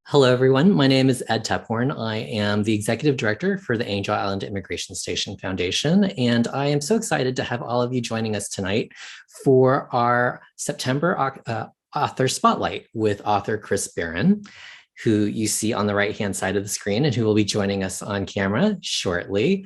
Hello, everyone. My name is Ed Tephorn. I am the Executive Director for the Angel Island Immigration Station Foundation, and I am so excited to have all of you joining us tonight for our September author spotlight with author Chris Barron, who you see on the right-hand side of the screen and who will be joining us on camera shortly.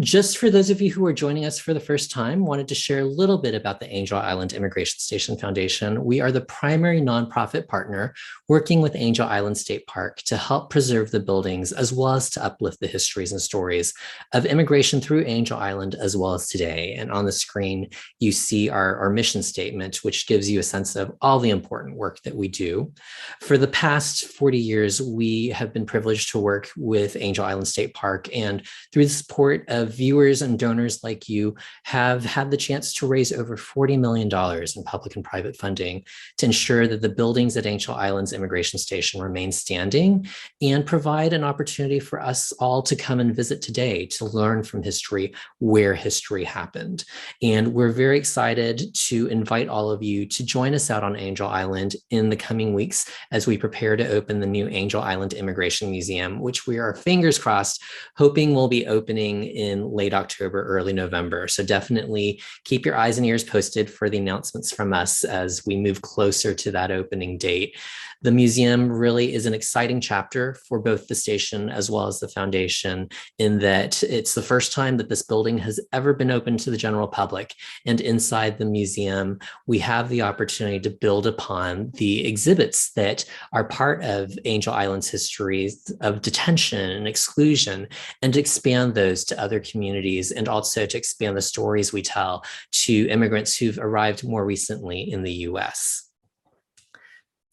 Just for those of you who are joining us for the first time, wanted to share a little bit about the Angel Island Immigration Station Foundation. We are the primary nonprofit partner working with Angel Island State Park to help preserve the buildings as well as to uplift the histories and stories of immigration through Angel Island as well as today. And on the screen, you see our mission statement, which gives you a sense of all the important work that we do. For the past 40 years, we have been privileged to work with Angel Island State Park, and through the support of viewers and donors like you, have had the chance to raise over $40 million in public and private funding to ensure that the buildings at Angel Island's immigration station remain standing and provide an opportunity for us all to come and visit today to learn from history where history happened. And we're very excited to invite all of you to join us out on Angel Island in the coming weeks as we prepare to open the new Angel Island Immigration Museum, which we are, fingers crossed, hoping will be opening in late October, early November. So definitely keep your eyes and ears posted for the announcements from us as we move closer to that opening date. The museum really is an exciting chapter for both the station as well as the foundation, in that it's the first time that this building has ever been open to the general public. And inside the museum, we have the opportunity to build upon the exhibits that are part of Angel Island's history of detention and exclusion, and expand those to other communities, and also to expand the stories we tell to immigrants who've arrived more recently in the US.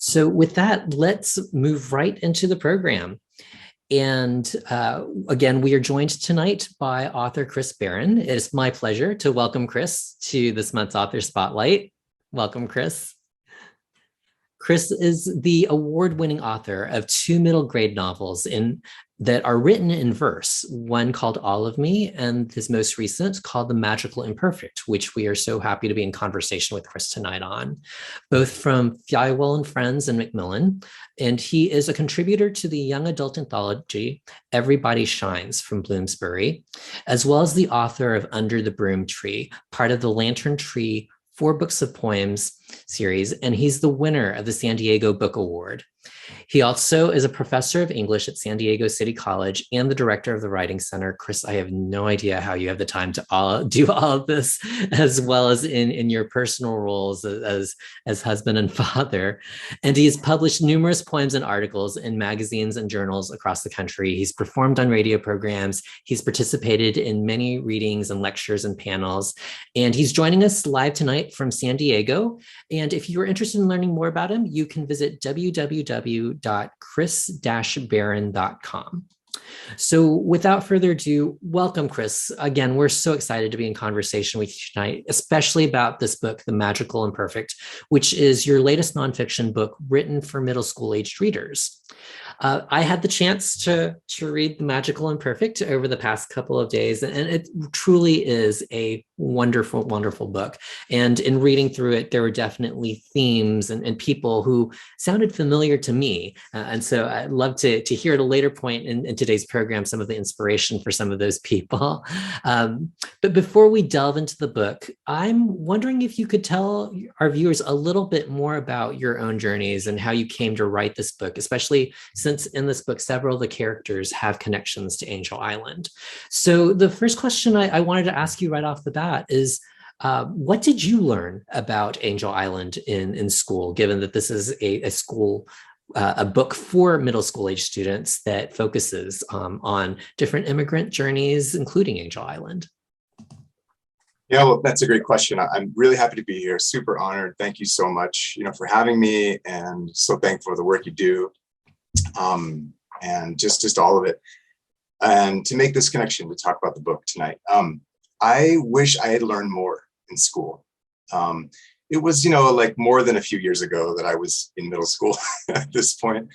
So with that, let's move right into the program. And again, we are joined tonight by author Chris Barron. It is my pleasure to welcome Chris to this month's Author Spotlight. Welcome, Chris. Chris is the award-winning author of two middle grade novels that are written in verse, one called All of Me, and his most recent called The Magical Imperfect, which we are so happy to be in conversation with Chris tonight on, both from Thiewell and Friends and Macmillan. And he is a contributor to the young adult anthology, Everybody Shines from Bloomsbury, as well as the author of Under the Broom Tree, part of the Lantern Tree 4 Books of Poems series, and he's the winner of the San Diego Book Award. He also is a professor of English at San Diego City College and the director of the Writing Center. Chris, I have no idea how you have the time to do all of this, as well as in your personal roles as husband and father. And he has published numerous poems and articles in magazines and journals across the country. He's performed on radio programs. He's participated in many readings and lectures and panels. And he's joining us live tonight from San Diego. And if you're interested in learning more about him, you can visit www.chris-barron.com. So without further ado, welcome, Chris. Again, we're so excited to be in conversation with you tonight, especially about this book, The Magical Imperfect, which is your latest nonfiction book written for middle school aged readers. I had the chance to read The Magical Imperfect over the past couple of days, and it truly is a wonderful, wonderful book. And in reading through it, there were definitely themes and people who sounded familiar to me. And so I'd love to hear at a later point in today's program some of the inspiration for some of those people. But before we delve into the book, I'm wondering if you could tell our viewers a little bit more about your own journeys and how you came to write this book, especially since in this book, several of the characters have connections to Angel Island. So the first question I wanted to ask you right off the bat is, what did you learn about Angel Island in school, given that this is a book for middle school age students that focuses on different immigrant journeys, including Angel Island? Yeah, well, that's a great question. I'm really happy to be here. Super honored. Thank you so much, for having me, and so thankful for the work you do. And just all of it, and to make this connection to talk about the book tonight. I wish I had learned more in school. It was, like more than a few years ago that I was in middle school at this point.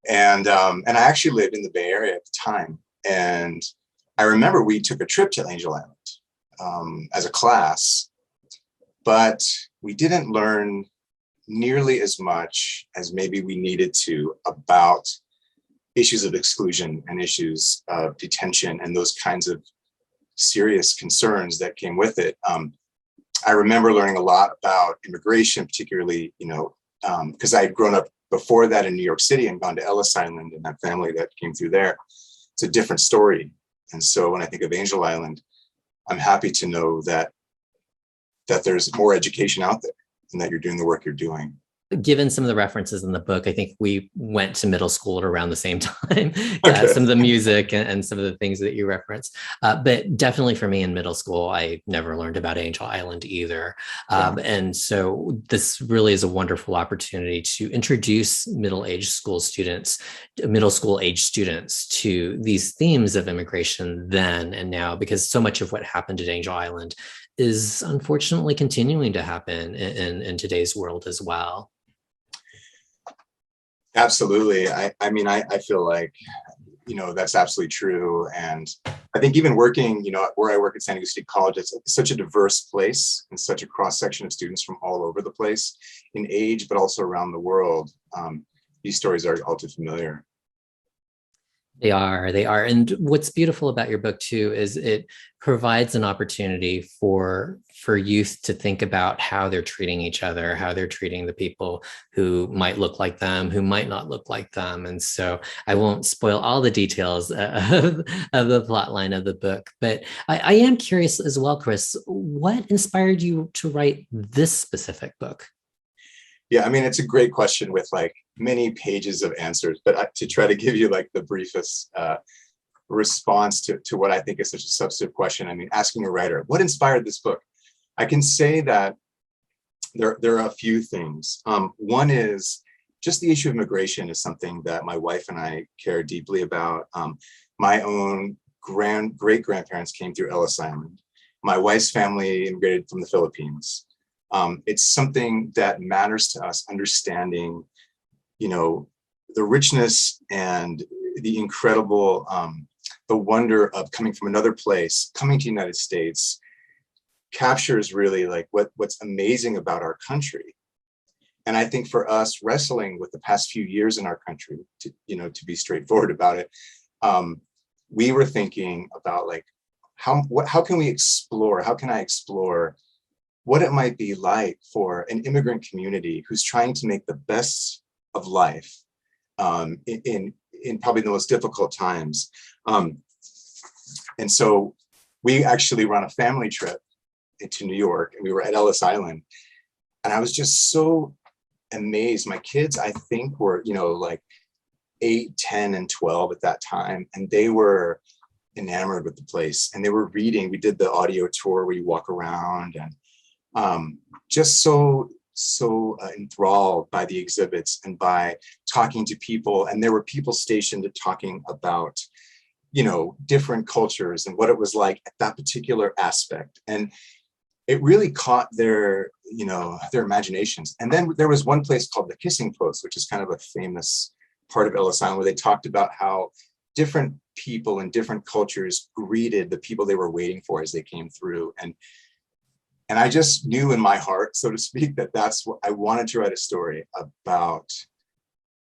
And I actually lived in the Bay Area at the time. And I remember we took a trip to Angel Island as a class, but we didn't learn nearly as much as maybe we needed to about issues of exclusion and issues of detention and those kinds of serious concerns that came with it. I remember learning a lot about immigration, particularly, because I had grown up before that in New York City and gone to Ellis Island and that family that came through there. It's a different story. And so when I think of Angel Island, I'm happy to know that there's more education out there and that you're doing the work you're doing. Given some of the references in the book, I think we went to middle school at around the same time. Okay. Some of the music and some of the things that you referenced. But definitely for me in middle school, I never learned about Angel Island either. And so this really is a wonderful opportunity to introduce middle school age students to these themes of immigration then and now, because so much of what happened at Angel Island is unfortunately continuing to happen in today's world as well. Absolutely. I feel like, that's absolutely true. And I think even working, where I work at San Diego State College, it's such a diverse place and such a cross section of students from all over the place in age, but also around the world. These stories are all too familiar. They are. And what's beautiful about your book too is it provides an opportunity for youth to think about how they're treating each other, how they're treating the people who might look like them, who might not look like them. And so I won't spoil all the details of the plot line of the book, but I am curious as well, Chris, what inspired you to write this specific book? Yeah, it's a great question with like many pages of answers, but to try to give you like the briefest response to what I think is such a substantive question. Asking a writer, what inspired this book? I can say that there are a few things. One is just the issue of immigration is something that my wife and I care deeply about. My own great-grandparents came through Ellis Island. My wife's family immigrated from the Philippines. It's something that matters to us, understanding, the richness and the incredible, the wonder of coming from another place, coming to the United States, captures really like what's amazing about our country. And I think for us wrestling with the past few years in our country, to be straightforward about it, we were thinking about like, how can we explore, how can I explore what it might be like for an immigrant community who's trying to make the best of life in probably the most difficult times. And so we actually run a family trip into New York, and we were at Ellis Island. And I was just so amazed. My kids, I think, were, like 8, 10, and 12 at that time. And they were enamored with the place. And they were reading. We did the audio tour where you walk around, and just so enthralled by the exhibits and by talking to people. And there were people stationed talking about, different cultures and what it was like at that particular aspect. And it really caught their imaginations. And then there was one place called the Kissing Post, which is kind of a famous part of Ellis Island, where they talked about how different people in different cultures greeted the people they were waiting for as they came through. And I just knew in my heart, so to speak, that that's what I wanted to write, a story about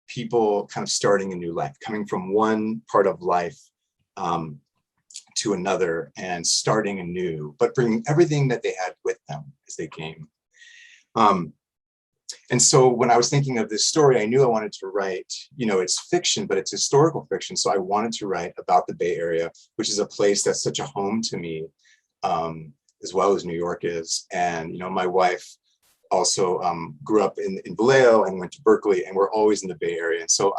people kind of starting a new life, coming from one part of life to another and starting anew, but bringing everything that they had with them as they came. And so when I was thinking of this story, I knew I wanted to write, it's fiction, but it's historical fiction. So I wanted to write about the Bay Area, which is a place that's such a home to me, as well as New York is. And, my wife also grew up in Vallejo and went to Berkeley, and we're always in the Bay Area. And so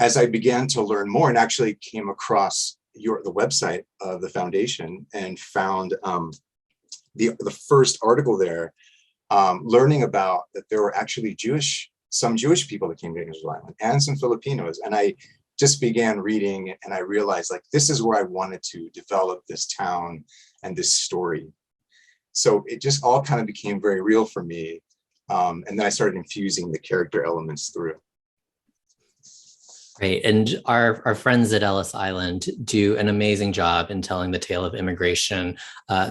as I began to learn more and actually came across the website of the foundation and found the first article there, learning about that there were actually some Jewish people that came to Angel Island and some Filipinos. And I just began reading, and I realized like, this is where I wanted to develop this town and this story. So it just all kind of became very real for me. And then I started infusing the character elements through. Right. And our friends at Ellis Island do an amazing job in telling the tale of immigration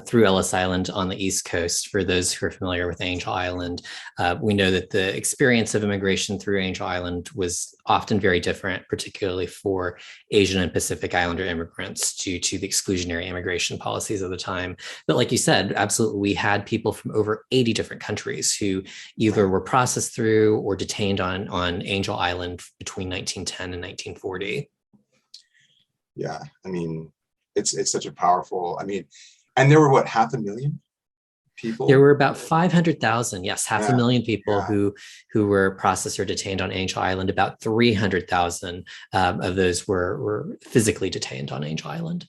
through Ellis Island on the East Coast. For those who are familiar with Angel Island, we know that the experience of immigration through Angel Island was often very different, particularly for Asian and Pacific Islander immigrants due to the exclusionary immigration policies of the time. But like you said, absolutely, we had people from over 80 different countries who either were processed through or detained on Angel Island between 1910 and 1940. Yeah, I mean, it's such a powerful, I mean, and there were what, 500,000 people? There were about 500,000, yes, half a Yeah, million people yeah. who were processed or detained on Angel Island. About 300,000 of those were physically detained on Angel Island.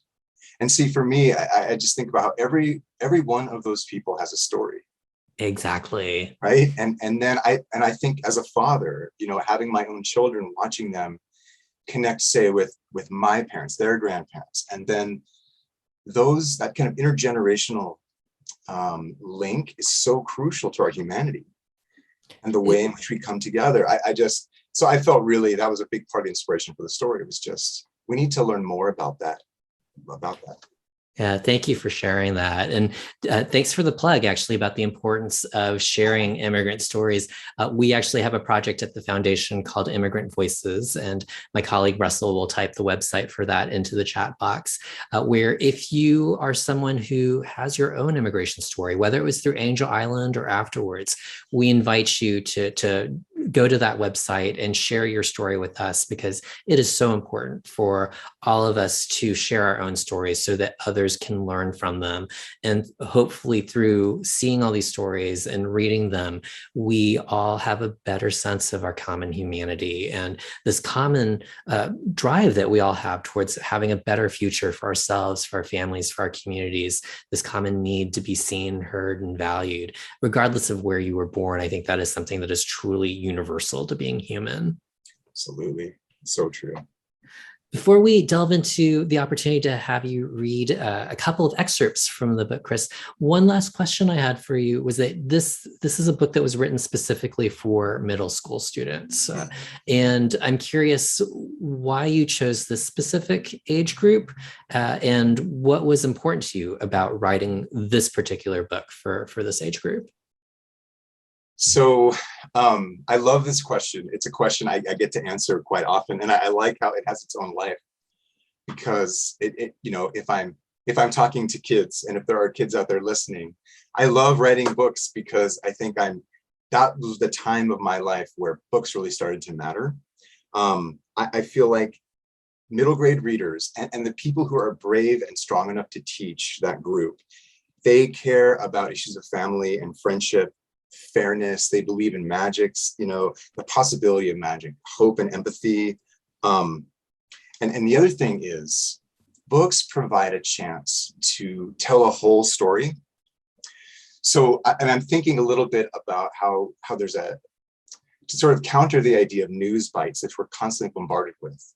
And see, for me, I just think about how every one of those people has a story. Exactly. Right. And then I think as a father, you know, having my own children, watching them connect, say, with my parents, their grandparents, and then that kind of intergenerational link is so crucial to our humanity and the way in which we come together. So I felt really that was a big part of the inspiration for the story. It was just, we need to learn more about that. Yeah, thank you for sharing that. And thanks for the plug, actually, about the importance of sharing immigrant stories. We actually have a project at the foundation called Immigrant Voices, and my colleague Russell will type the website for that into the chat box, where if you are someone who has your own immigration story, whether it was through Angel Island or afterwards, we invite you to go to that website and share your story with us, because it is so important for all of us to share our own stories so that others can learn from them. And hopefully through seeing all these stories and reading them, we all have a better sense of our common humanity and this common drive that we all have towards having a better future for ourselves, for our families, for our communities, this common need to be seen, heard, and valued, regardless of where you were born. I think that is something that is truly universal to being human. Absolutely. So true. Before we delve into the opportunity to have you read a couple of excerpts from the book, Chris, one last question I had for you was that this is a book that was written specifically for middle school students. And I'm curious why you chose this specific age group and what was important to you about writing this particular book for this age group. So I love this question. It's a question I get to answer quite often, and I like how it has its own life, because it you know, if I'm talking to kids, and if there are kids out there listening, I love writing books because I think that was the time of my life where books really started to matter. I feel like middle grade readers and the people who are brave and strong enough to teach that group, they care about issues of family and friendship, fairness. They believe in magics, you know, the possibility of magic, hope and empathy. And the other thing is, books provide a chance to tell a whole story. So, and I'm thinking a little bit about how there's to sort of counter the idea of news bites that we're constantly bombarded with.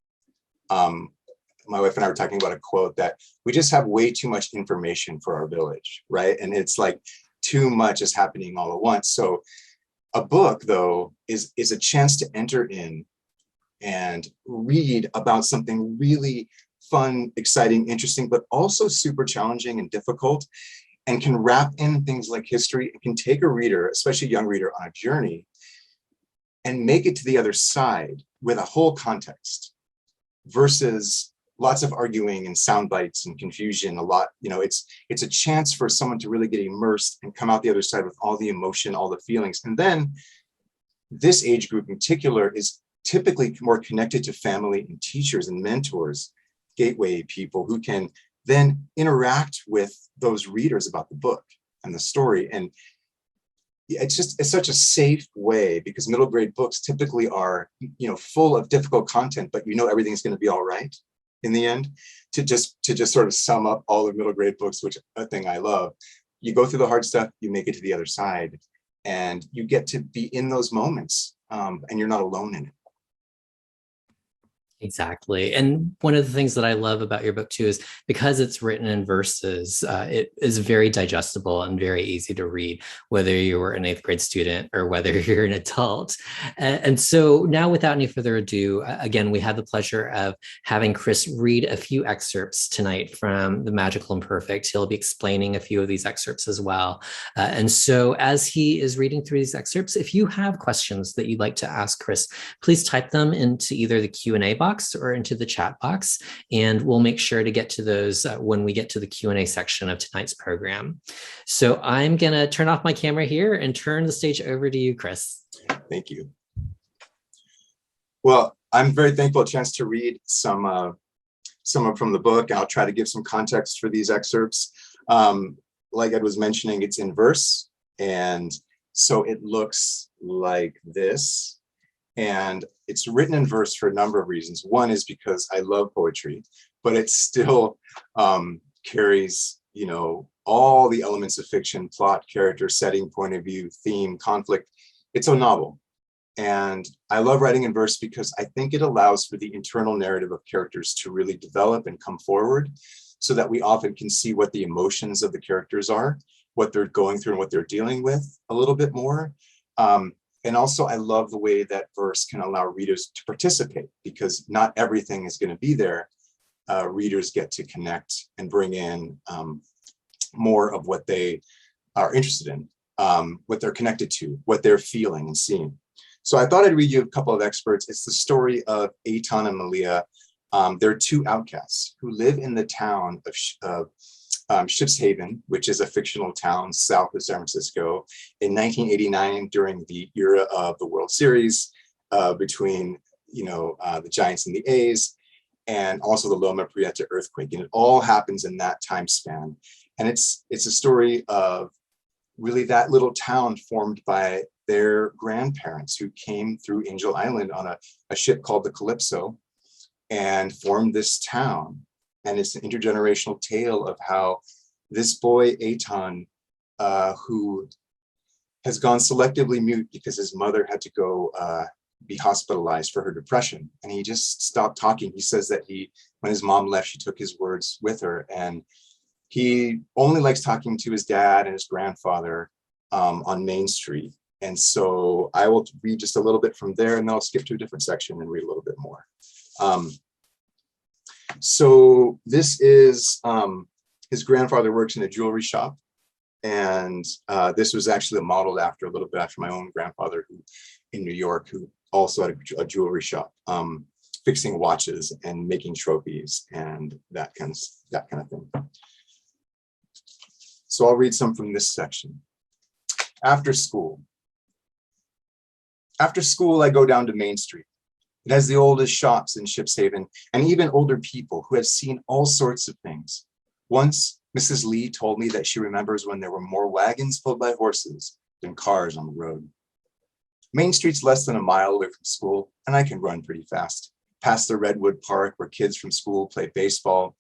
My wife and I were talking about a quote that we just have way too much information for our village, right? And it's like, too much is happening all at once. So a book, though, is a chance to enter in and read about something really fun, exciting, interesting, but also super challenging and difficult, and can wrap in things like history. It can take a reader, especially a young reader, on a journey and make it to the other side with a whole context, versus lots of arguing and sound bites and confusion. A lot, you know, it's a chance for someone to really get immersed and come out the other side with all the emotion, all the feelings. And then this age group in particular is typically more connected to family and teachers and mentors, gateway people who can then interact with those readers about the book and the story. And it's such a safe way, because middle grade books typically are, you know, full of difficult content, but you know everything's going to be all right in the end. To just sort of sum up all the middle grade books, which a thing I love, you go through the hard stuff, you make it to the other side, and you get to be in those moments, and you're not alone in it. Exactly. And one of the things that I love about your book too is because it's written in verses, it is very digestible and very easy to read, whether you were an eighth grade student or whether you're an adult. And so now, without any further ado, again, we have the pleasure of having Chris read a few excerpts tonight from the Magical Imperfect. He'll be explaining a few of these excerpts as well. And so as he is reading through these excerpts, if you have questions that you'd like to ask Chris, please type them into either the Q&A box or into the chat box, and we'll make sure to get to those when we get to the Q&A section of tonight's program. So I'm going to turn off my camera here and turn the stage over to you, Chris. Thank you. Well, I'm very thankful a chance to read some from the book. I'll try to give some context for these excerpts. Like Ed was mentioning, it's in verse, and so it looks like this. And it's written in verse for a number of reasons. One is because I love poetry, but it still carries, all the elements of fiction: plot, character, setting, point of view, theme, conflict. It's a novel. And I love writing in verse because I think it allows for the internal narrative of characters to really develop and come forward, so that we often can see what the emotions of the characters are, what they're going through and what they're dealing with a little bit more. And also, I love the way that verse can allow readers to participate, because not everything is going to be there. Readers get to connect and bring in more of what they are interested in, what they're connected to, what they're feeling and seeing. So I thought I'd read you a couple of excerpts. It's the story of Eitan and Malia. They're two outcasts who live in the town of Ship's Haven, which is a fictional town south of San Francisco, in 1989 during the era of the World Series between the Giants and the A's, and also the Loma Prieta earthquake. And it all happens in that time span. And it's a story of really that little town formed by their grandparents who came through Angel Island on a ship called the Calypso and formed this town. And it's an intergenerational tale of how this boy, Eitan, who has gone selectively mute because his mother had to go be hospitalized for her depression. And he just stopped talking. He says that when his mom left, she took his words with her. And he only likes talking to his dad and his grandfather on Main Street. And so I will read just a little bit from there, and then I'll skip to a different section and read a little bit more. So this is, his grandfather works in a jewelry shop. And this was actually modeled a little bit after my own grandfather in New York, who also had a jewelry shop, fixing watches and making trophies and that kind of thing. So I'll read some from this section. After school. After school, I go down to Main Street. It has the oldest shops in Ship's Haven, and even older people who have seen all sorts of things. Once, Mrs. Lee told me that she remembers when there were more wagons pulled by horses than cars on the road. Main Street's less than a mile away from school, and I can run pretty fast. Past the Redwood Park, where kids from school play baseball,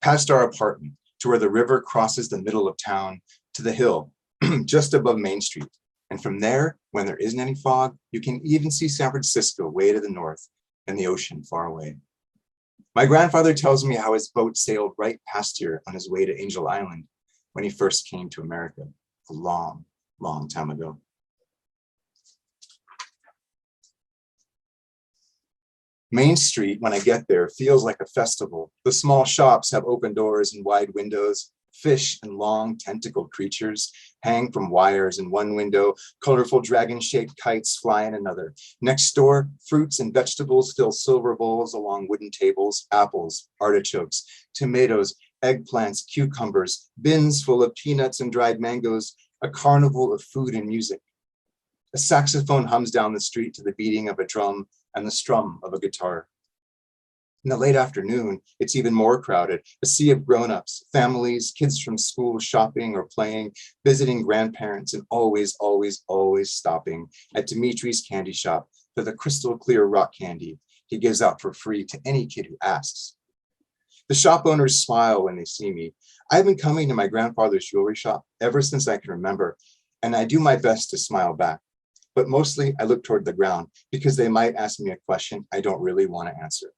past our apartment, to where the river crosses the middle of town, to the hill just above Main Street. And from there, when there isn't any fog, you can even see San Francisco way to the north and the ocean far away. My grandfather tells me how his boat sailed right past here on his way to Angel Island when he first came to America a long, long time ago. Main Street, when I get there, feels like a festival. The small shops have open doors and wide windows. Fish and long tentacled creatures hang from wires in one window. Colorful dragon-shaped kites fly in another. Next door, fruits and vegetables fill silver bowls along wooden tables. Apples, artichokes, tomatoes, eggplants, cucumbers, bins full of peanuts and dried mangoes. A carnival of food and music. A saxophone hums down the street to the beating of a drum and the strum of a guitar. In the late afternoon, it's even more crowded. A sea of grown-ups, families, kids from school shopping or playing, visiting grandparents, and always, always, always stopping at Dimitri's candy shop for the crystal clear rock candy he gives out for free to any kid who asks. The shop owners smile when they see me. I've been coming to my grandfather's jewelry shop ever since I can remember, and I do my best to smile back. But mostly I look toward the ground because they might ask me a question I don't really want to answer.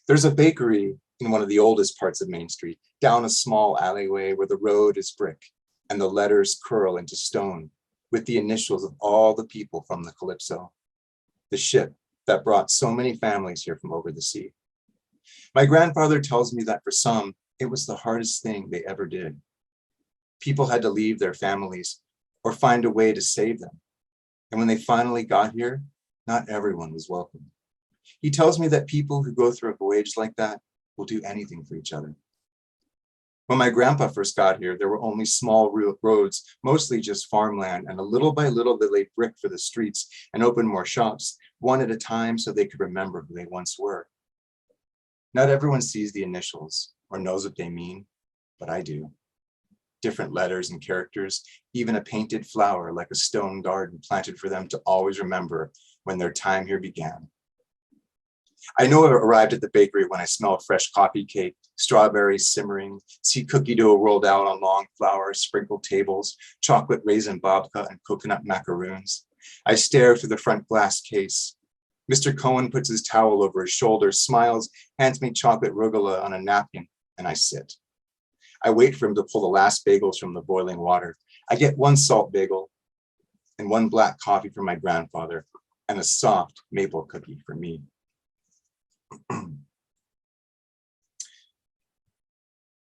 There's a bakery in one of the oldest parts of Main Street, down a small alleyway where the road is brick and the letters curl into stone with the initials of all the people from the Calypso, the ship that brought so many families here from over the sea. My grandfather tells me that for some, it was the hardest thing they ever did. People had to leave their families or find a way to save them. And when they finally got here, not everyone was welcome. He tells me that people who go through a voyage like that will do anything for each other. When my grandpa first got here, there were only small roads, mostly just farmland, and little by little they laid brick for the streets and opened more shops, one at a time, so they could remember who they once were. Not everyone sees the initials or knows what they mean, but I do. Different letters and characters, even a painted flower like a stone garden planted for them to always remember when their time here began. I know I arrived at the bakery when I smelled fresh coffee cake, strawberries simmering, see cookie dough rolled out on long flour, sprinkled tables, chocolate raisin babka, and coconut macaroons. I stare through the front glass case. Mr. Cohen puts his towel over his shoulder, smiles, hands me chocolate rugula on a napkin, and I sit. I wait for him to pull the last bagels from the boiling water. I get one salt bagel and one black coffee for my grandfather and a soft maple cookie for me.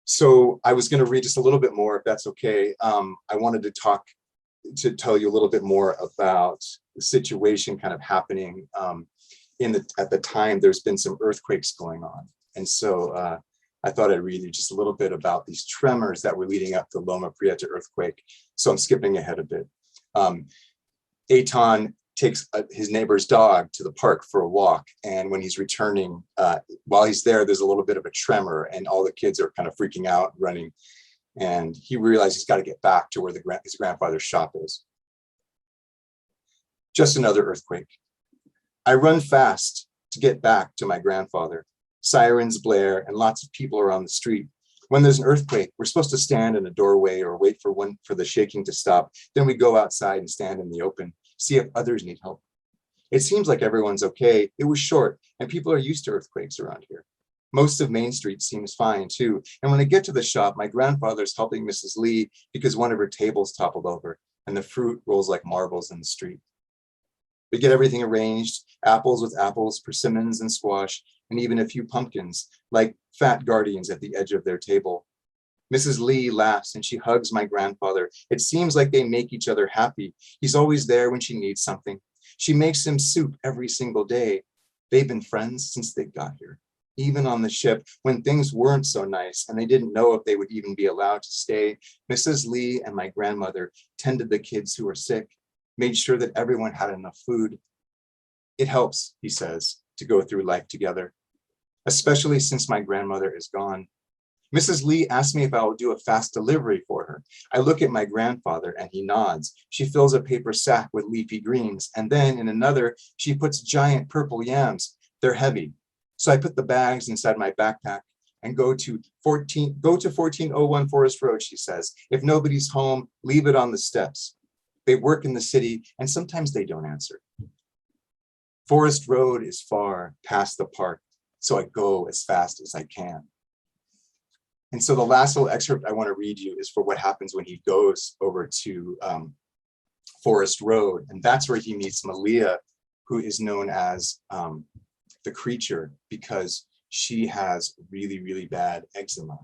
So I was going to read just a little bit more, if that's okay. I wanted to tell you a little bit more about the situation kind of happening at the time. There's been some earthquakes going on. And so I thought I'd read you just a little bit about these tremors that were leading up to Loma Prieta earthquake. So I'm skipping ahead a bit. Eitan takes his neighbor's dog to the park for a walk. And when he's returning, while he's there, there's a little bit of a tremor and all the kids are kind of freaking out, running. And he realizes he's got to get back to where his grandfather's shop is. Just another earthquake. I run fast to get back to my grandfather. Sirens blare and lots of people are on the street. When there's an earthquake, we're supposed to stand in a doorway or wait for the shaking to stop. Then we go outside and stand in the open, see if others need help. It seems like everyone's okay. It was short and people are used to earthquakes around here. Most of Main Street seems fine too. And when I get to the shop, my grandfather's helping Mrs. Lee because one of her tables toppled over and the fruit rolls like marbles in the street. We get everything arranged, apples with apples, persimmons and squash, and even a few pumpkins, like fat guardians at the edge of their table. Mrs. Lee laughs and she hugs my grandfather. It seems like they make each other happy. He's always there when she needs something. She makes him soup every single day. They've been friends since they got here. Even on the ship, when things weren't so nice and they didn't know if they would even be allowed to stay, Mrs. Lee and my grandmother tended the kids who were sick, made sure that everyone had enough food. It helps, he says, to go through life together, especially since my grandmother is gone. Mrs. Lee asked me if I would do a fast delivery for her. I look at my grandfather and he nods. She fills a paper sack with leafy greens, and then in another, she puts giant purple yams. They're heavy. So I put the bags inside my backpack and go to 1401 Forest Road, she says. If nobody's home, leave it on the steps. They work in the city and sometimes they don't answer. Forest Road is far past the park, so I go as fast as I can. And so the last little excerpt I want to read you is for what happens when he goes over to Forest Road. And that's where he meets Malia, who is known as the creature, because she has really, really bad eczema.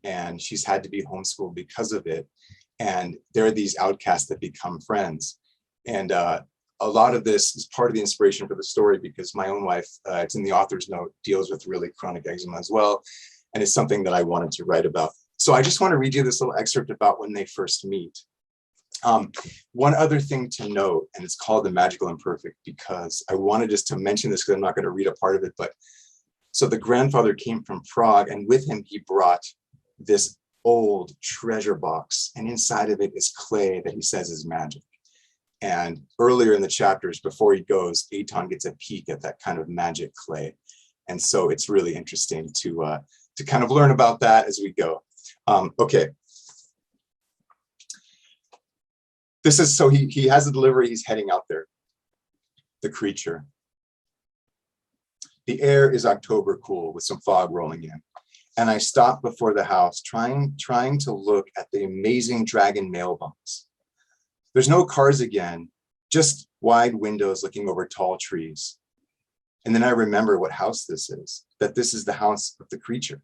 And she's had to be homeschooled because of it. And there are these outcasts that become friends. And a lot of this is part of the inspiration for the story because my own wife, it's in the author's note, deals with really chronic eczema as well. And it's something that I wanted to write about. So I just want to read you this little excerpt about when they first meet. One other thing to note, and it's called the Magical Imperfect, because I wanted just to mention this because I'm not going to read a part of it, but so the grandfather came from Prague and with him, he brought this old treasure box, and inside of it is clay that he says is magic. And earlier in the chapters, before he goes, Eitan gets a peek at that kind of magic clay. And so it's really interesting to kind of learn about that as we go. Okay. This is, so he has a delivery, he's heading out there, the creature. The air is October cool with some fog rolling in. And I stop before the house, trying to look at the amazing dragon mailbox. There's no cars again, just wide windows looking over tall trees. And then I remember what house this is, that this is the house of the creature.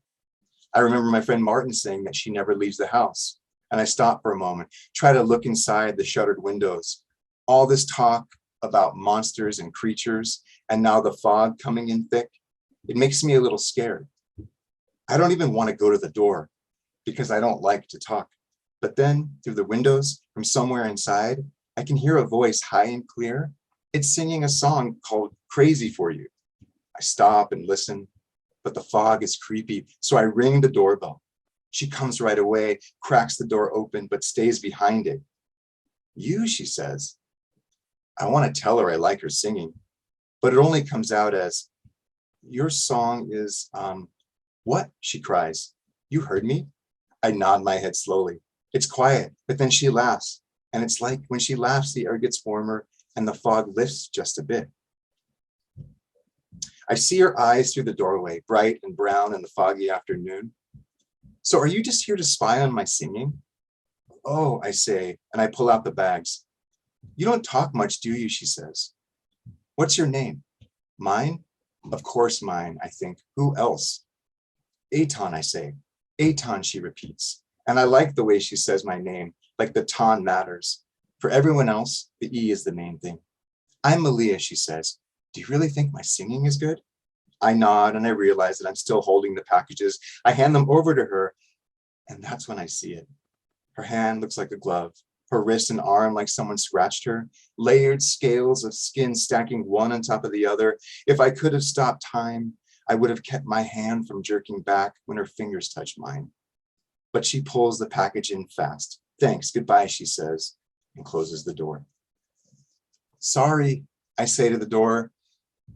I remember my friend Martin saying that she never leaves the house. And I stop for a moment, try to look inside the shuttered windows. All this talk about monsters and creatures, and now the fog coming in thick, it makes me a little scared. I don't even want to go to the door because I don't like to talk. But then through the windows from somewhere inside, I can hear a voice high and clear. It's singing a song called Crazy for You. I stop and listen, but the fog is creepy. So I ring the doorbell. She comes right away, cracks the door open, but stays behind it. You, she says. I want to tell her I like her singing, but it only comes out as, your song is, what? She cries. You heard me? I nod my head slowly. It's quiet, but then she laughs. And it's like when she laughs, the air gets warmer and the fog lifts just a bit. I see her eyes through the doorway, bright and brown in the foggy afternoon. So are you just here to spy on my singing? Oh, I say, and I pull out the bags. You don't talk much, do you? She says. What's your name? Mine? Of course mine, I think. Who else? Eitan, I say. Eitan, she repeats. And I like the way she says my name, like the ton matters. For everyone else, the E is the main thing. I'm Malia, she says. Do you really think my singing is good? I nod and I realize that I'm still holding the packages. I hand them over to her, and that's when I see it. Her hand looks like a glove, her wrist and arm like someone scratched her, layered scales of skin stacking one on top of the other. If I could have stopped time, I would have kept my hand from jerking back when her fingers touched mine. But she pulls the package in fast. Thanks, goodbye, she says, and closes the door. Sorry, I say to the door.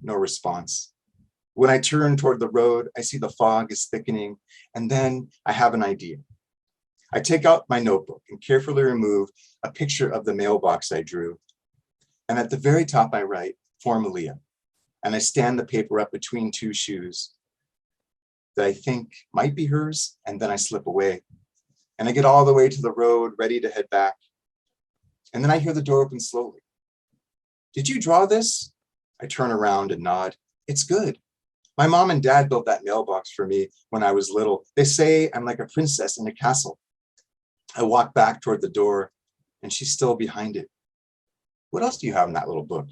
No response. When I turn toward the road, I see the fog is thickening, and then I have an idea. I take out my notebook and carefully remove a picture of the mailbox I drew. And at the very top, I write, for Malia. And I stand the paper up between two shoes that I think might be hers, and then I slip away. And I get all the way to the road, ready to head back. And then I hear the door open slowly. Did you draw this? I turn around and nod. It's good. My mom and dad built that mailbox for me when I was little. They say I'm like a princess in a castle. I walk back toward the door, and she's still behind it. What else do you have in that little book?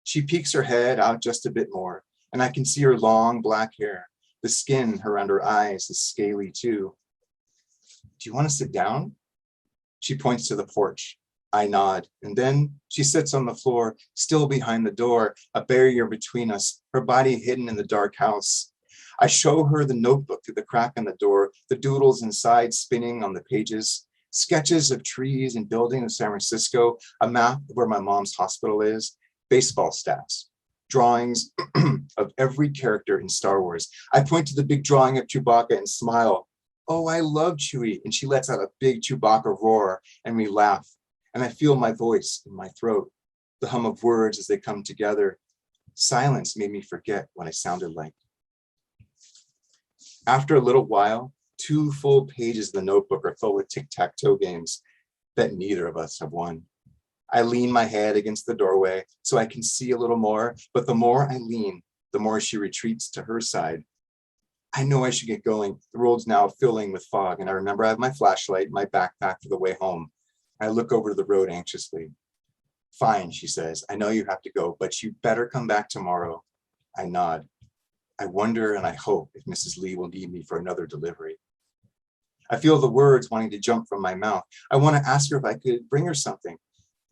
She peeks her head out just a bit more, and I can see her long black hair. The skin around her eyes is scaly too. Do you want to sit down? She points to the porch. I nod, and then she sits on the floor, still behind the door, a barrier between us, her body hidden in the dark house. I show her the notebook through the crack in the door, the doodles inside spinning on the pages, sketches of trees and buildings of San Francisco, a map of where my mom's hospital is, baseball stats, drawings of every character in Star Wars. I point to the big drawing of Chewbacca and smile. Oh, I love Chewie. And she lets out a big Chewbacca roar, and we laugh. And I feel my voice in my throat, the hum of words as they come together. Silence made me forget what I sounded like. After a little while, 2 full pages of the notebook are filled with tic-tac-toe games that neither of us have won. I lean my head against the doorway so I can see a little more, but the more I lean, the more she retreats to her side. I know I should get going. The road's now filling with fog, and I remember I have my flashlight and my backpack for the way home. I look over to the road anxiously. Fine, she says. I know you have to go, but you better come back tomorrow. I nod. I wonder and I hope if Mrs. Lee will need me for another delivery. I feel the words wanting to jump from my mouth. I want to ask her if I could bring her something,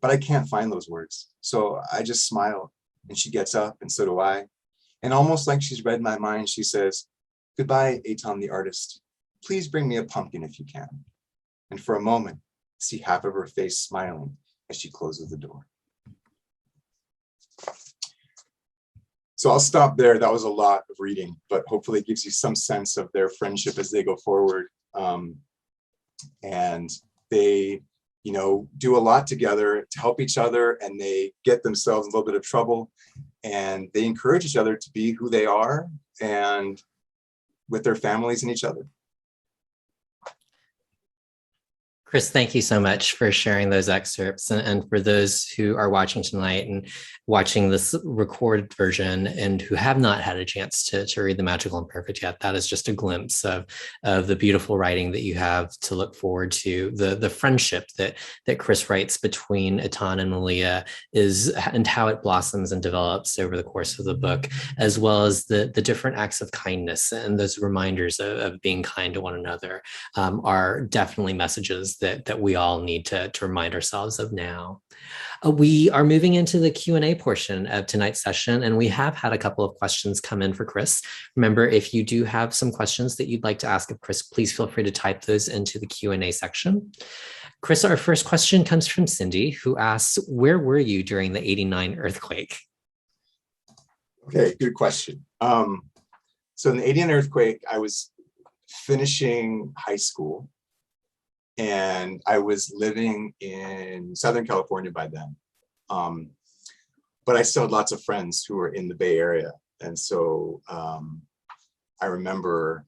but I can't find those words. So I just smile, and she gets up, and so do I. And almost like she's read my mind, she says, goodbye, Eitan the artist. Please bring me a pumpkin if you can. And for a moment, see half of her face smiling as she closes the door. So I'll stop there. That was a lot of reading, but hopefully it gives you some sense of their friendship as they go forward. And they, do a lot together to help each other, and they get themselves in a little bit of trouble. and they encourage each other to be who they are and with their families and each other. Chris, thank you so much for sharing those excerpts. And for those who are watching tonight and watching this recorded version and who have not had a chance to read The Magical Imperfect yet, that is just a glimpse of the beautiful writing that you have to look forward to. The friendship that Chris writes between Etan and Malia and how it blossoms and develops over the course of the book, as well as the different acts of kindness and those reminders of being kind to one another, are definitely messages that we all need to remind ourselves of now. We are moving into the Q&A portion of tonight's session, and we have had a couple of questions come in for Chris. Remember, if you do have some questions that you'd like to ask of Chris, please feel free to type those into the Q&A section. Chris, our first question comes from Cindy, who asks, where were you during the '89 earthquake? Okay, good question. So in the '89 earthquake, I was finishing high school, and I was living in Southern California by then. But I still had lots of friends who were in the Bay Area. And so I remember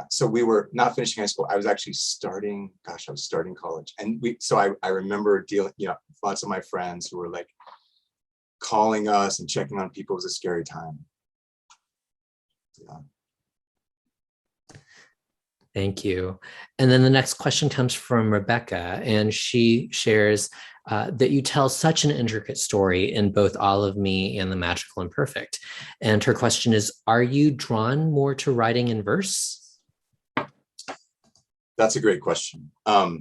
so we were not finishing high school. I was actually starting college. And I remember dealing, lots of my friends who were like calling us and checking on people. It was a scary time. Yeah. Thank you. And then the next question comes from Rebecca, and she shares that you tell such an intricate story in both All of Me and The Magical Imperfect. And her question is, are you drawn more to writing in verse? That's a great question. I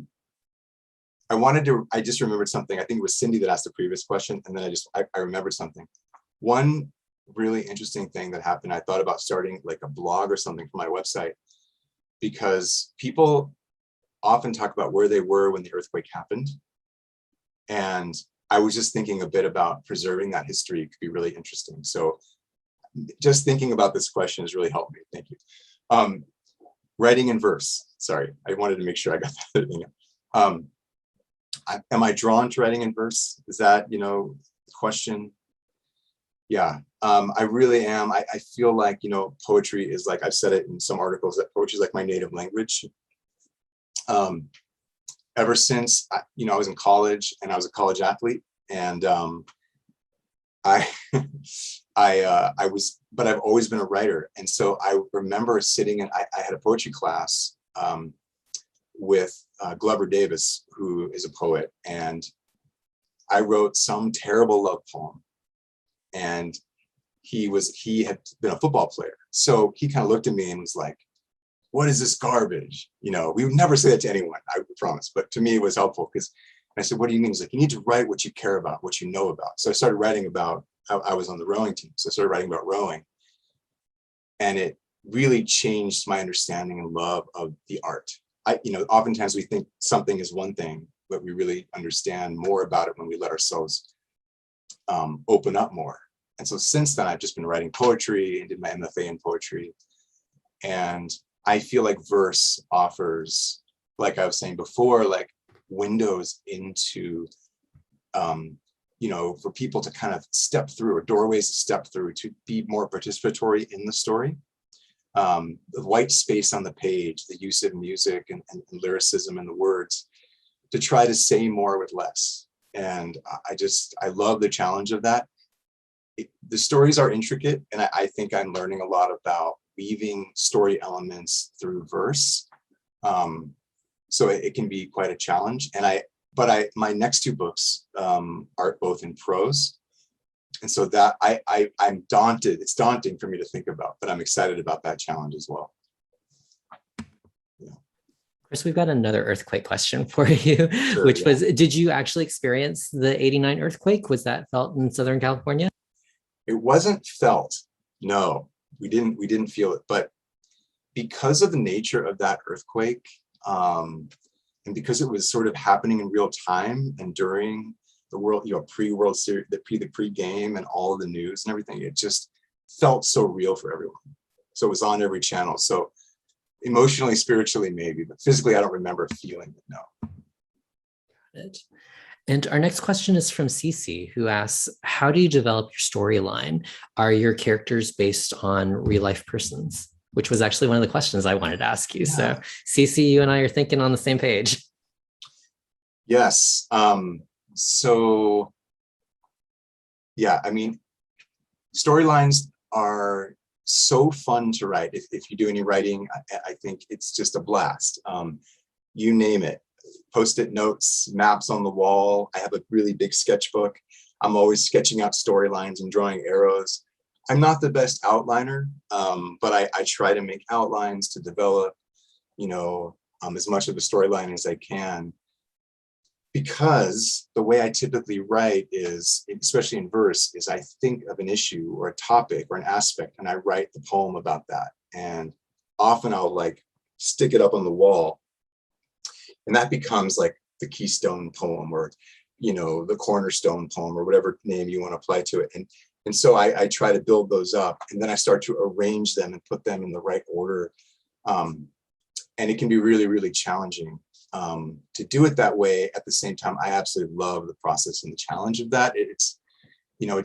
just remembered something. I think it was Cindy that asked the previous question, and then I remembered something. One really interesting thing that happened, I thought about starting like a blog or something for my website, because people often talk about where they were when the earthquake happened. And I was just thinking a bit about preserving that history. It could be really interesting. So just thinking about this question has really helped me. Thank you. Writing in verse. Sorry, I wanted to make sure I got that thing up. Am I drawn to writing in verse? Is that, the question? Yeah, I really am. I feel like, poetry is like, I've said it in some articles, that poetry is like my native language. Ever since, I was in college and I was a college athlete, and I've always been a writer. And so I remember sitting I had a poetry class with Glover Davis, who is a poet, and I wrote some terrible love poem. And he had been a football player. So he kind of looked at me and was like, what is this garbage? We would never say that to anyone, I promise. But to me, it was helpful because I said, what do you mean? He's like, you need to write what you care about, what you know about. So I started writing about how I was on the rowing team. So I started writing about rowing. And it really changed my understanding and love of the art. Oftentimes we think something is one thing, but we really understand more about it when we let ourselves open up more. And so since then, I've just been writing poetry and did my MFA in poetry. And I feel like verse offers, like I was saying before, like windows into, for people to kind of step through, or doorways to step through, to be more participatory in the story. The white space on the page, the use of music and lyricism in the words, to try to say more with less. And I love the challenge of that. The stories are intricate, and I think I'm learning a lot about weaving story elements through verse. So it can be quite a challenge. But my next two books are both in prose. And so that I'm daunted. It's daunting for me to think about, but I'm excited about that challenge as well. Chris, we've got another earthquake question for you, Sure, which yeah. was, did you actually experience the '89 earthquake? Was that felt in Southern California? It wasn't felt. No, we didn't feel it. But because of the nature of that earthquake, and because it was sort of happening in real time and during the world, pre-World Series, the pre-game and all of the news and everything, it just felt so real for everyone. So it was on every channel. So emotionally, spiritually, maybe, but physically, I don't remember feeling it. No. Got it. And our next question is from Cece, who asks, how do you develop your storyline? Are your characters based on real life persons? Which was actually one of the questions I wanted to ask you. Yeah. So Cece, you and I are thinking on the same page. Yes. So yeah, I mean, storylines are so fun to write. If you do any writing, I think it's just a blast. You name it. Post-it notes, maps on the wall. I have a really big sketchbook. I'm always sketching out storylines and drawing arrows. I'm not the best outliner, but I try to make outlines to develop, as much of the storyline as I can. Because the way I typically write is, especially in verse, is I think of an issue or a topic or an aspect, and I write the poem about that. And often I'll like stick it up on the wall, and that becomes like the keystone poem, or the cornerstone poem, or whatever name you want to apply to it. And so I try to build those up, and then I start to arrange them and put them in the right order. And it can be really, really challenging to do it that way. At the same time, I absolutely love the process and the challenge of that. It's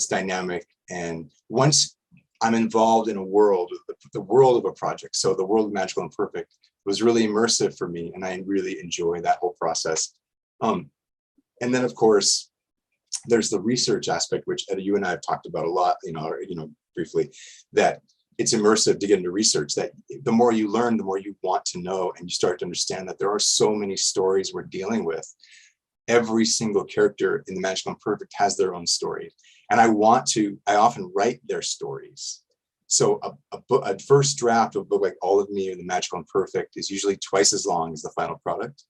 dynamic. And once I'm involved in a world, the world of a project, so the world of Magical Imperfect was really immersive for me, and I really enjoy that whole process. And then, of course, there's the research aspect, which you and I have talked about a lot, briefly, that it's immersive to get into research, that the more you learn, the more you want to know, and you start to understand that there are so many stories we're dealing with. Every single character in the Magical Imperfect has their own story. And I often write their stories. So a first draft of a book like All of Me or the Magical Imperfect is usually twice as long as the final product.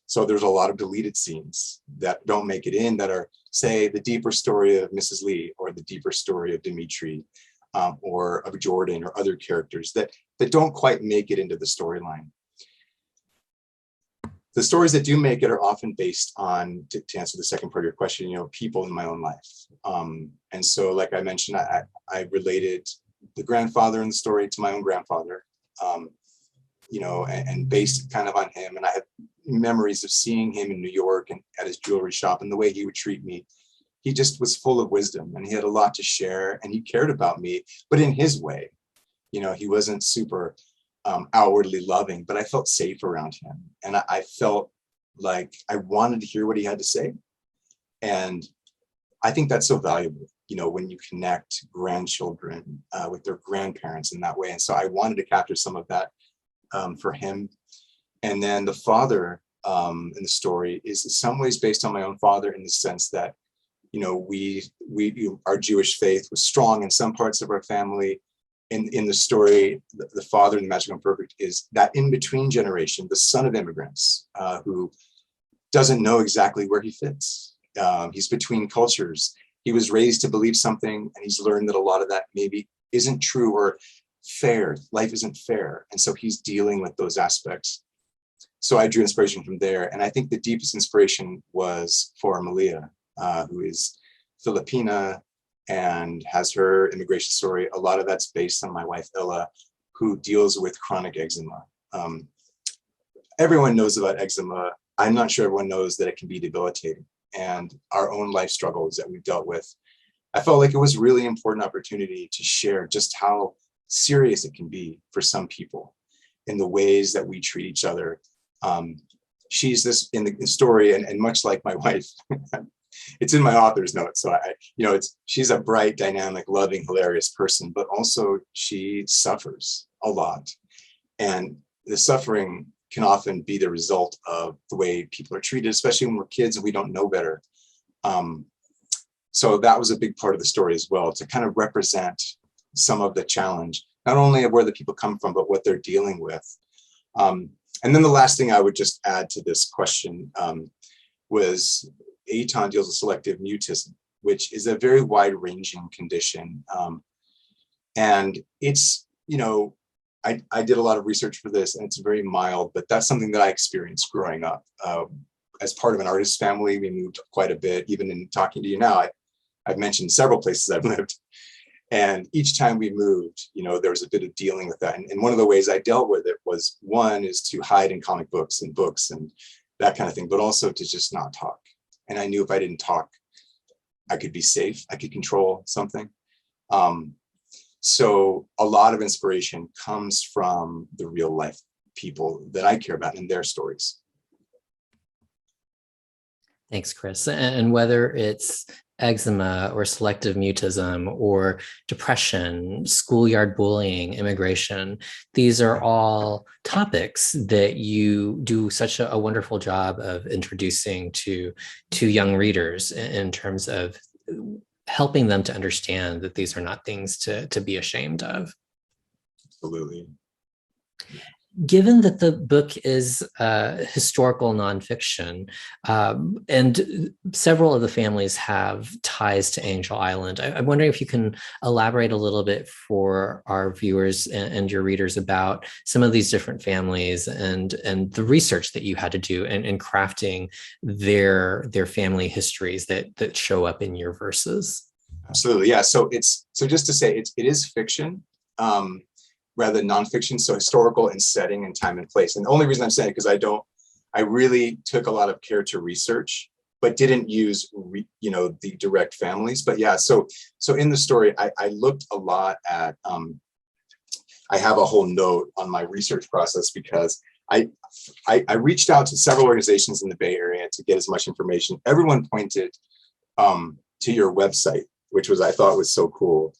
So there's a lot of deleted scenes that don't make it in, that are, say, the deeper story of Mrs. Lee, or the deeper story of Dimitri, or of Jordan, or other characters that don't quite make it into the storyline. The stories that do make it are often based on, to answer the second part of your question, people in my own life. And so, like I mentioned, I related the grandfather in the story to my own grandfather, and based kind of on him. And I have memories of seeing him in New York and at his jewelry shop, and the way he would treat me. He just was full of wisdom, and he had a lot to share, and he cared about me, but in his way. He wasn't super outwardly loving, but I felt safe around him. And I felt like I wanted to hear what he had to say. And I think that's so valuable, when you connect grandchildren with their grandparents in that way. And so I wanted to capture some of that for him. And then the father in the story is in some ways based on my own father, in the sense that, our Jewish faith was strong in some parts of our family. In the story, the father in the Magical Imperfect is that in-between generation, the son of immigrants, who doesn't know exactly where he fits. He's between cultures. He was raised to believe something, and he's learned that a lot of that maybe isn't true or fair. Life isn't fair. And so he's dealing with those aspects. So I drew inspiration from there. And I think the deepest inspiration was for Malia, who is Filipina and has her immigration story. A lot of that's based on my wife, Ella, who deals with chronic eczema. Everyone knows about eczema. I'm not sure everyone knows that it can be debilitating, and our own life struggles that we've dealt with. I felt like it was really important opportunity to share just how serious it can be for some people in the ways that we treat each other. She's this in the story, and much like my wife, it's in my author's notes. So she's a bright, dynamic, loving, hilarious person, but also she suffers a lot. And the suffering can often be the result of the way people are treated, especially when we're kids and we don't know better. So that was a big part of the story as well, to kind of represent some of the challenge, not only of where the people come from, but what they're dealing with. And then the last thing I would just add to this question was Eitan deals with selective mutism, which is a very wide-ranging condition. And it's, I did a lot of research for this, and it's very mild, but that's something that I experienced growing up. As part of an artist family, we moved quite a bit. Even in talking to you now, I've mentioned several places I've lived. And each time we moved, there was a bit of dealing with that. And one of the ways I dealt with it was, one is to hide in comic books and that kind of thing, but also to just not talk. And I knew if I didn't talk, I could be safe, I could control something. So a lot of inspiration comes from the real life people that I care about and their stories. Thanks, Chris. And whether it's eczema or selective mutism or depression, schoolyard bullying, immigration, these are all topics that you do such a wonderful job of introducing to young readers in terms of helping them to understand that these are not things to be ashamed of. Absolutely. Given that the book is historical nonfiction, and several of the families have ties to Angel Island, I'm wondering if you can elaborate a little bit for our viewers and your readers about some of these different families and the research that you had to do in crafting their family histories that show up in your verses. Absolutely, yeah. So just to say, it is fiction. Rather than nonfiction, so historical in setting and time and place. And the only reason I'm saying it because I really took a lot of care to research, but didn't use the direct families. But yeah, so in the story, I looked a lot at. I have a whole note on my research process because I reached out to several organizations in the Bay Area to get as much information. Everyone pointed to your website, which I thought was so cool.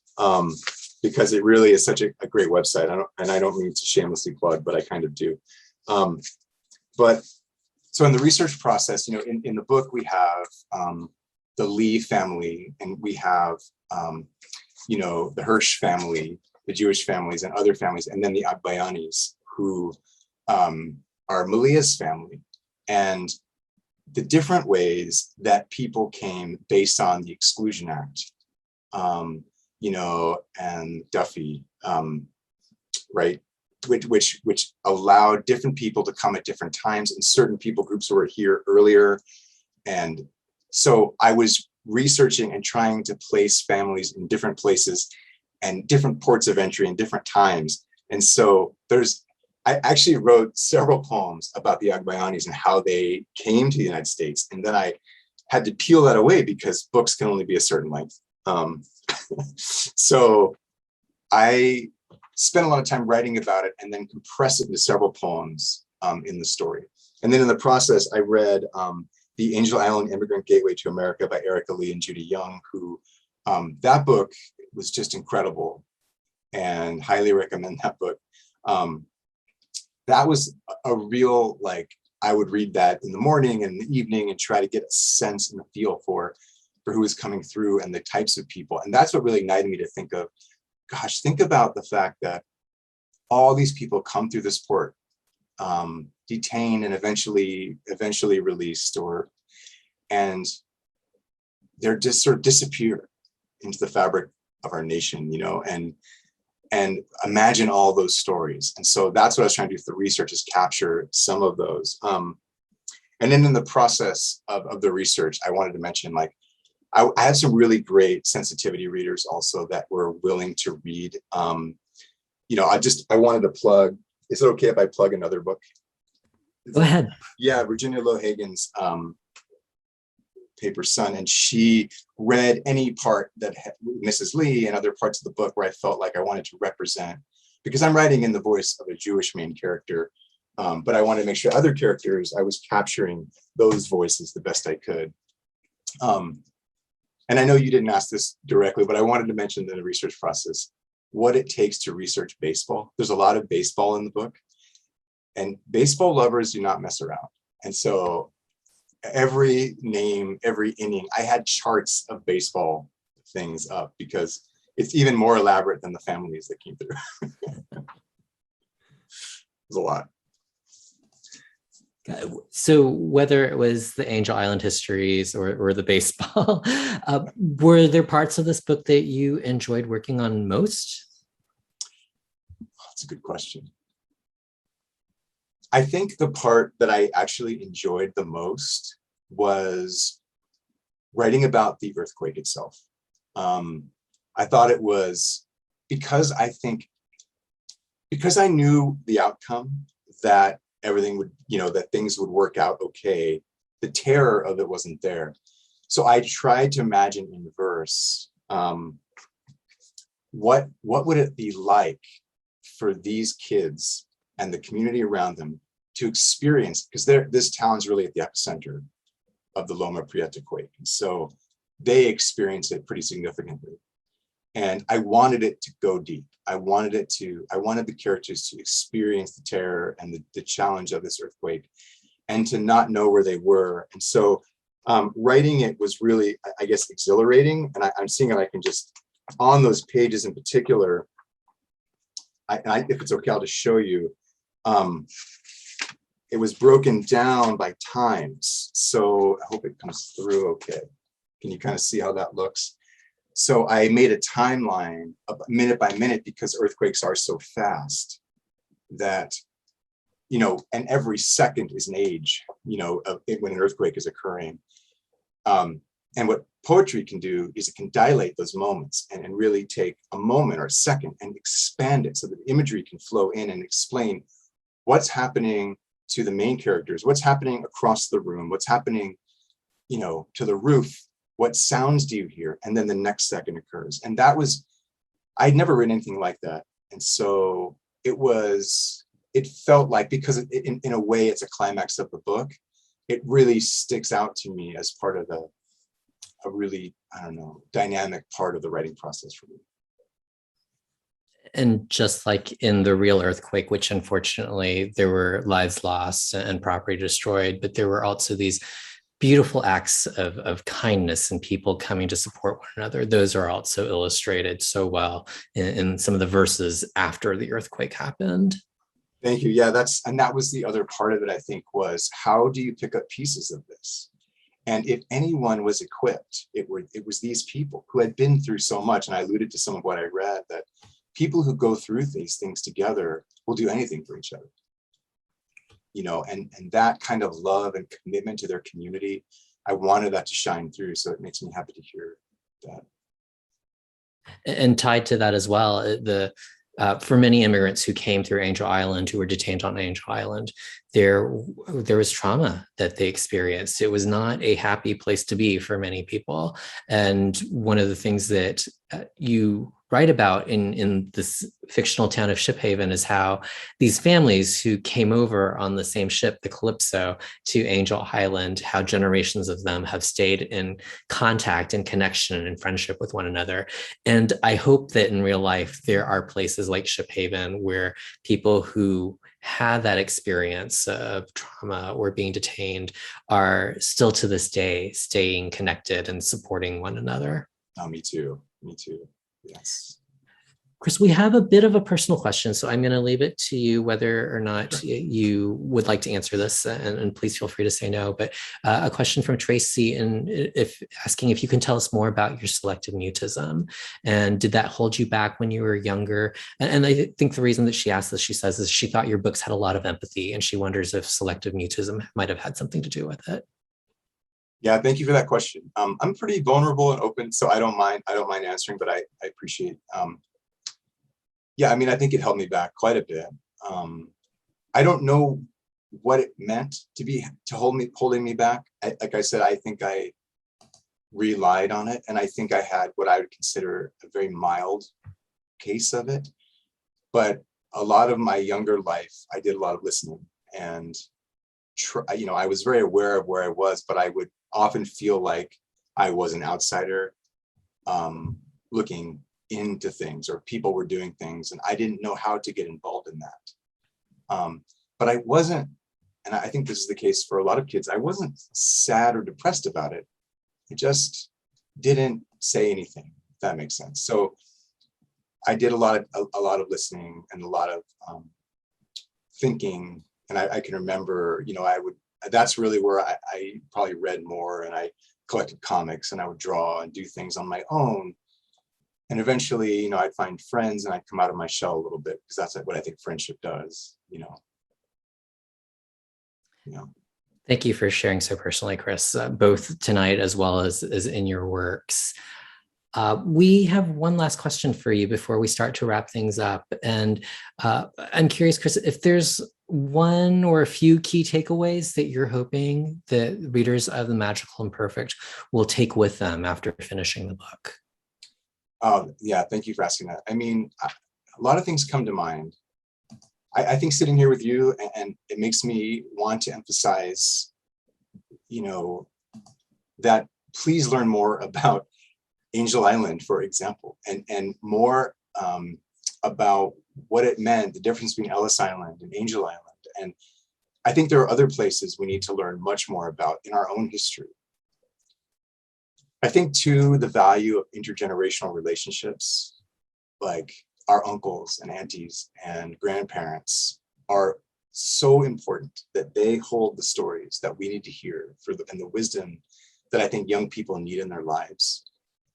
Because it really is such a great website. I don't mean to shamelessly plug, but I kind of do. But so in the research process, in the book, we have the Lee family, and we have, the Hirsch family, the Jewish families and other families, and then the Agbayanis, who are Malia's family, and the different ways that people came based on the Exclusion Act. And Duffy, right, which allowed different people to come at different times, and certain people groups who were here earlier. And so I was researching and trying to place families in different places and different ports of entry in different times. And so I actually wrote several poems about the Agbayanis and how they came to the United States. And then I had to peel that away because books can only be a certain length. So I spent a lot of time writing about it and then compressed it into several poems in the story. And then in the process, I read The Angel Island Immigrant Gateway to America by Erica Lee and Judy Young, who that book was just incredible and highly recommend that book. That was a real, I would read that in the morning and the evening and try to get a sense and a feel for who is coming through and the types of people. And that's what really ignited me to think of, gosh, think about the fact that all these people come through this port, detained and eventually released, and they're just sort of disappear into the fabric of our nation, and imagine all those stories. And so that's what I was trying to do with the research, is capture some of those. And then in the process of the research, I wanted to mention, I had some really great sensitivity readers also that were willing to read. I wanted to plug. Is it okay if I plug another book? Go ahead. Yeah, Virginia Lowe Hagen's Paper Sun, and she read any part that Mrs. Lee and other parts of the book where I felt like I wanted to represent, because I'm writing in the voice of a Jewish main character, but I wanted to make sure other characters, I was capturing those voices the best I could. And I know you didn't ask this directly, but I wanted to mention in the research process what it takes to research baseball. There's a lot of baseball in the book, and baseball lovers do not mess around. And so every name, every inning, I had charts of baseball things up because it's even more elaborate than the families that came through. There's a lot. So whether it was the Angel Island histories or the baseball, were there parts of this book that you enjoyed working on most? That's a good question. I think the part that I actually enjoyed the most was writing about the earthquake itself. I thought it was because I knew the outcome, that everything would, that things would work out okay. The terror of it wasn't there. So I tried to imagine in verse, what would it be like for these kids and the community around them to experience, because this town's really at the epicenter of the Loma Prieta quake. And so they experience it pretty significantly. And I wanted it to go deep. I wanted the characters to experience the terror and the challenge of this earthquake and to not know where they were. And so writing it was really, I guess, exhilarating. And I'm seeing if I can just, on those pages in particular, if it's okay, I'll just show you. It was broken down by times. So I hope it comes through okay. Can you kind of see how that looks? So I made a timeline minute by minute because earthquakes are so fast that, and every second is an age, of it, when an earthquake is occurring. And what poetry can do is it can dilate those moments and really take a moment or a second and expand it so that imagery can flow in and explain what's happening to the main characters, what's happening across the room, what's happening, to the roof, what sounds do you hear? And then the next second occurs. And I'd never written anything like that. And so it felt like, because in a way it's a climax of the book, it really sticks out to me as part of a really, dynamic part of the writing process for me. And just like in the real earthquake, which unfortunately there were lives lost and property destroyed, but there were also these beautiful acts of kindness and people coming to support one another. Those are also illustrated so well in some of the verses after the earthquake happened. Thank you. Yeah, that was the other part of it, I think, was how do you pick up pieces of this? And if anyone was equipped, it was these people who had been through so much. And I alluded to some of what I read, that people who go through these things together will do anything for each other. And that kind of love and commitment to their community, I wanted that to shine through. So it makes me happy to hear that. And tied to that as well, for many immigrants who came through Angel Island, who were detained on Angel Island, there was trauma that they experienced. It was not a happy place to be for many people. And one of the things that you write about in this fictional town of Shiphaven is how these families who came over on the same ship, the Calypso, to Angel Island, how generations of them have stayed in contact and connection and friendship with one another. And I hope that in real life, there are places like Shiphaven where people who had that experience of trauma or being detained are still to this day staying connected and supporting one another. Oh, me too. Yes. Chris, we have a bit of a personal question, so I'm going to leave it to you whether or not you would like to answer this, and please feel free to say no. But a question from Tracy, and asking if you can tell us more about your selective mutism, and did that hold you back when you were younger? And I think the reason that she asked this, she says, is she thought your books had a lot of empathy, and she wonders if selective mutism might have had something to do with it. Yeah, thank you for that question. I'm pretty vulnerable and open, so I don't mind answering, but I appreciate. Yeah, I think it held me back quite a bit. I don't know what it meant holding me back. Like I said, I think I relied on it, and I think I had what I would consider a very mild case of it. But a lot of my younger life, I did a lot of listening, and I was very aware of where I was, but I would often feel like I was an outsider looking into things, or people were doing things, and I didn't know how to get involved in that. But I wasn't, and I think this is the case for a lot of kids, I wasn't sad or depressed about it. I just didn't say anything, if that makes sense. So I did a lot of listening and a lot of thinking. And I can remember, that's really where I probably read more, and I collected comics, and I would draw and do things on my own. And eventually, I'd find friends, and I'd come out of my shell a little bit, because that's what I think friendship does, Thank you for sharing so personally, Chris, both tonight as well as in your works. We have one last question for you before we start to wrap things up. And I'm curious, Chris, if there's one or a few key takeaways that you're hoping that readers of The Magical Imperfect will take with them after finishing the book? Yeah, thank you for asking that. I mean, a lot of things come to mind. I think sitting here with you, and it makes me want to emphasize, that please learn more about Angel Island, for example, and more about what it meant, the difference between Ellis Island and Angel Island. And I think there are other places we need to learn much more about in our own history. I think too, the value of intergenerational relationships, like our uncles and aunties and grandparents, are so important, that they hold the stories that we need to hear and the wisdom that I think young people need in their lives.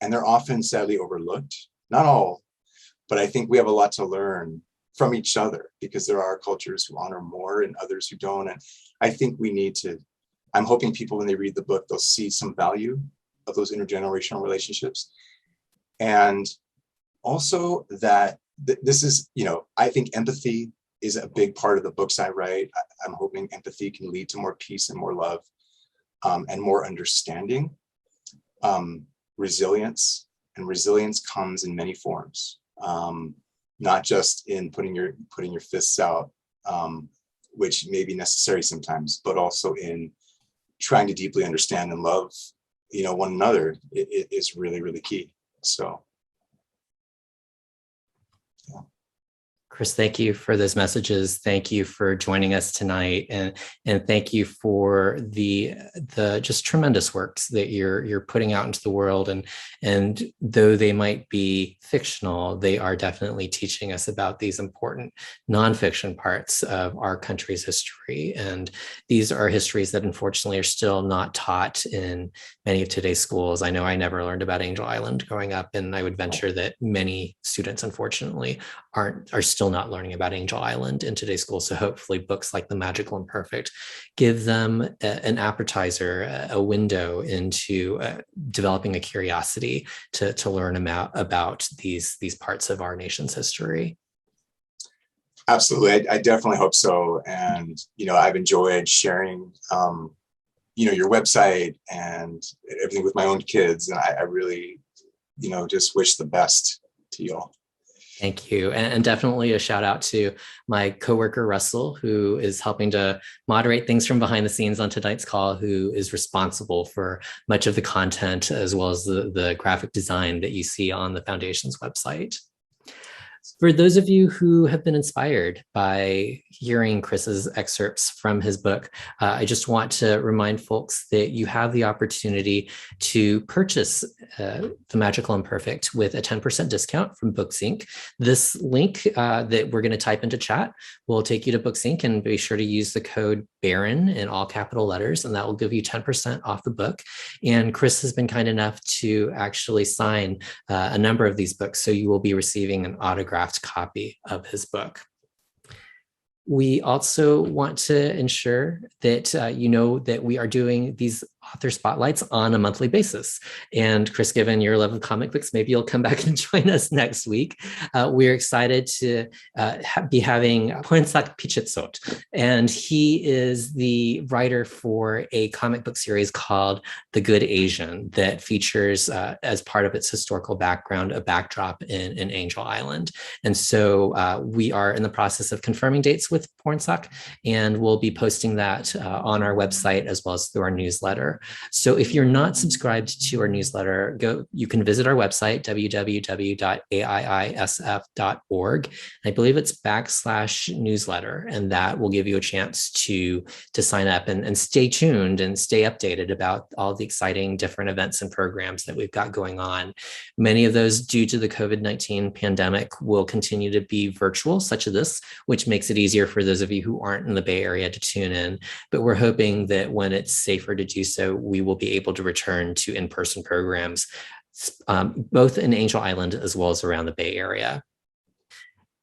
And they're often sadly overlooked. Not all, but I think we have a lot to learn from each other, because there are cultures who honor more and others who don't. And I think we need to, I'm hoping people, when they read the book, they'll see some value of those intergenerational relationships. And also that this is, I think empathy is a big part of the books I write. I'm hoping empathy can lead to more peace and more love, and more understanding. Resilience, and resilience comes in many forms, not just in putting your fists out, which may be necessary sometimes, but also in trying to deeply understand and love, one another. It is really, really key. So, yeah. Chris, thank you for those messages. Thank you for joining us tonight, and thank you for the just tremendous works that you're putting out into the world. And though they might be fictional, they are definitely teaching us about these important nonfiction parts of our country's history. And these are histories that unfortunately are still not taught in many of today's schools. I know I never learned about Angel Island growing up, and I would venture that many students, unfortunately, are still not learning about Angel Island in today's school. So hopefully books like The Magical Imperfect give them an appetizer, a window into developing a curiosity to learn about these parts of our nation's history. Absolutely. I definitely hope so. And, I've enjoyed sharing, your website and everything with my own kids. And I really, just wish the best to you all. Thank you. And definitely a shout out to my coworker, Russell, who is helping to moderate things from behind the scenes on tonight's call, who is responsible for much of the content as well as the graphic design that you see on the Foundation's website. For those of you who have been inspired by hearing Chris's excerpts from his book, I just want to remind folks that you have the opportunity to purchase The Magical Imperfect with a 10% discount from BooksInk. This link that we're going to type into chat will take you to BooksInk, and be sure to use the code Baron in all capital letters, and that will give you 10% off the book. And Chris has been kind enough to actually sign a number of these books, so you will be receiving an autographed copy of his book. We also want to ensure that that we are doing these author spotlights on a monthly basis. And Chris, given your love of comic books, maybe you'll come back and join us next week. We're excited to be having Pornsak Pichetsot, and he is the writer for a comic book series called The Good Asian that features, as part of its historical background, a backdrop in Angel Island. And so we are in the process of confirming dates with Pornsak, and we'll be posting that on our website as well as through our newsletter. So if you're not subscribed to our newsletter, you can visit our website, www.aiisf.org. I believe it's /newsletter, and that will give you a chance to sign up and stay tuned and stay updated about all the exciting different events and programs that we've got going on. Many of those, due to the COVID-19 pandemic, will continue to be virtual, such as this, which makes it easier for those of you who aren't in the Bay Area to tune in. But we're hoping that when it's safer to do so, we will be able to return to in-person programs, both in Angel Island as well as around the Bay Area.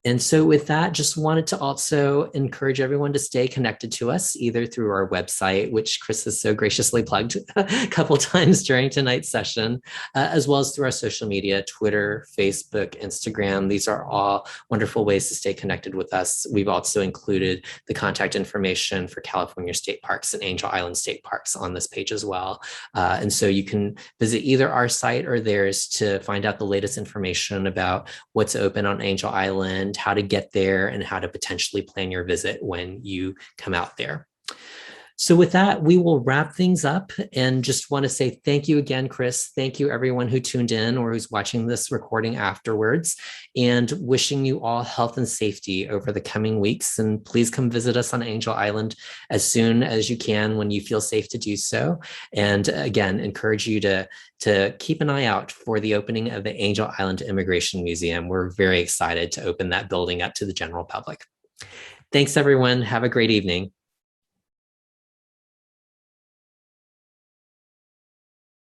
And so with that, just wanted to also encourage everyone to stay connected to us, either through our website, which Chris has so graciously plugged a couple times during tonight's session, as well as through our social media, Twitter, Facebook, Instagram. These are all wonderful ways to stay connected with us. We've also included the contact information for California State Parks and Angel Island State Parks on this page as well. And so you can visit either our site or theirs to find out the latest information about what's open on Angel Island, how to get there, and how to potentially plan your visit when you come out there. So with that, we will wrap things up and just want to say thank you again, Chris. Thank you everyone who tuned in or who's watching this recording afterwards, and wishing you all health and safety over the coming weeks. And please come visit us on Angel Island as soon as you can when you feel safe to do so. And again, encourage you to keep an eye out for the opening of the Angel Island Immigration Museum. We're very excited to open that building up to the general public. Thanks, everyone. Have a great evening.